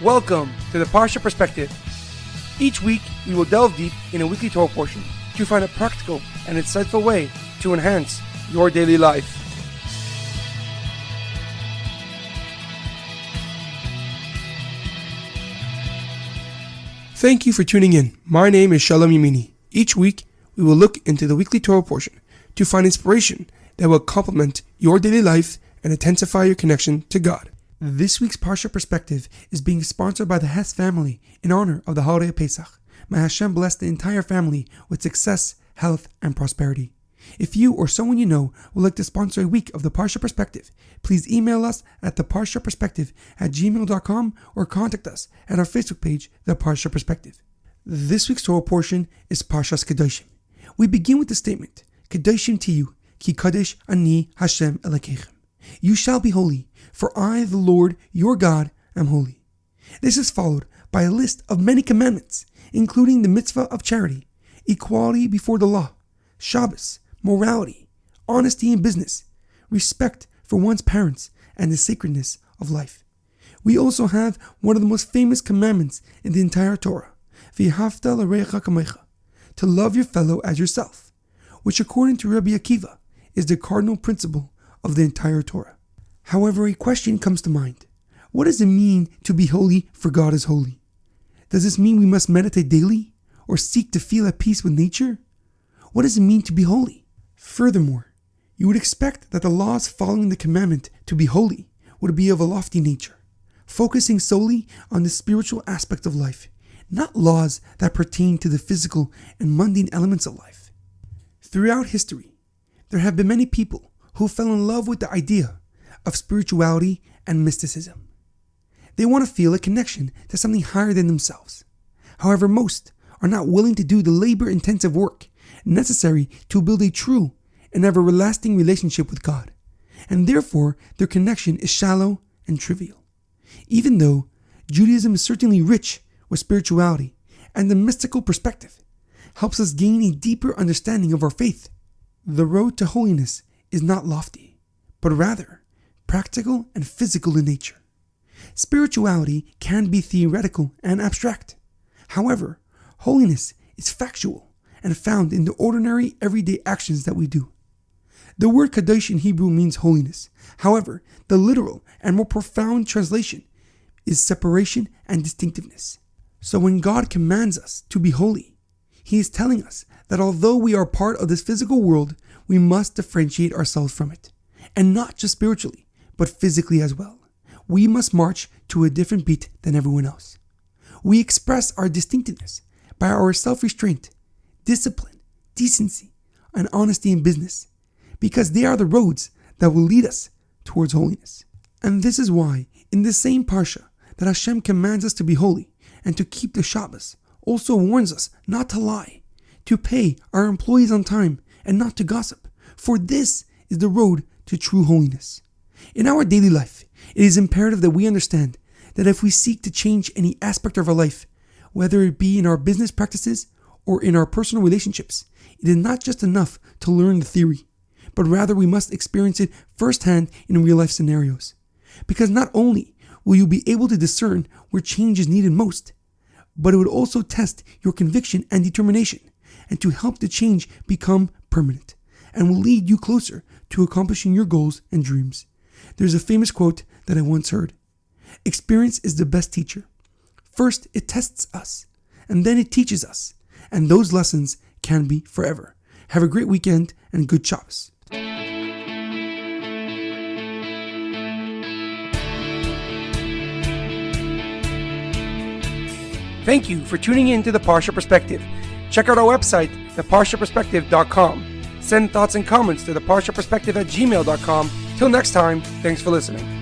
Welcome to the Parsha Perspective. Each week, we will delve deep in a weekly Torah portion to find a practical and insightful way to enhance your daily life. Thank you for tuning in. My name is Shalom Yamini. Each week, we will look into the weekly Torah portion to find inspiration that will complement your daily life and intensify your connection to God. This week's Parsha Perspective is being sponsored by the Hess family in honor of the holiday of Pesach. May Hashem bless the entire family with success, health, and prosperity. If you or someone you know would like to sponsor a week of the Parsha Perspective, please email us at theparshaperspective@gmail.com or contact us at our Facebook page, The Parsha Perspective. This week's Torah portion is Parshas Kedoshim. We begin with the statement, Kedoshim tiyu, ki kadosh ani Hashem Elokeichem. You shall be holy, for I, the Lord, your God, am holy. This is followed by a list of many commandments, including the Mitzvah of charity, equality before the law, Shabbos, morality, honesty in business, respect for one's parents, and the sacredness of life. We also have one of the most famous commandments in the entire Torah, V'ahavta l'reacha kamecha, to love your fellow as yourself, which according to Rabbi Akiva is the cardinal principle of the entire Torah. However, a question comes to mind. What does it mean to be holy, for God is holy? Does this mean we must meditate daily or seek to feel at peace with nature? What does it mean to be holy? Furthermore, you would expect that the laws following the commandment to be holy would be of a lofty nature, focusing solely on the spiritual aspect of life, not laws that pertain to the physical and mundane elements of life. Throughout history, there have been many people who fell in love with the idea of spirituality and mysticism. They want to feel a connection to something higher than themselves. However, most are not willing to do the labor-intensive work necessary to build a true and everlasting relationship with God, and therefore their connection is shallow and trivial. Even though Judaism is certainly rich with spirituality, and the mystical perspective helps us gain a deeper understanding of our faith, the road to holiness is not lofty, but rather practical and physical in nature. Spirituality can be theoretical and abstract. However, holiness is factual and found in the ordinary everyday actions that we do. The word kadosh in Hebrew means holiness. However, the literal and more profound translation is separation and distinctiveness. So when God commands us to be holy, He is telling us that although we are part of this physical world, we must differentiate ourselves from it. And not just spiritually, but physically as well. We must march to a different beat than everyone else. We express our distinctiveness by our self-restraint, discipline, decency, and honesty in business, because they are the roads that will lead us towards holiness. And this is why, in the same Parsha that Hashem commands us to be holy and to keep the Shabbos, also warns us not to lie, to pay our employees on time, and not to gossip, for this is the road to true holiness. In our daily life, it is imperative that we understand that if we seek to change any aspect of our life, whether it be in our business practices or in our personal relationships, it is not just enough to learn the theory, but rather we must experience it firsthand in real-life scenarios. Because not only will you be able to discern where change is needed most, but it would also test your conviction and determination, and to help the change become permanent, and will lead you closer to accomplishing your goals and dreams. There's a famous quote that I once heard. Experience is the best teacher. First, it tests us, and then it teaches us, and those lessons can be forever. Have a great weekend and good Shabbos. Thank you for tuning in to the Parsha Perspective. Check out our website, theparshaperspective.com. Send thoughts and comments to theparshaperspective@gmail.com. Till next time, thanks for listening.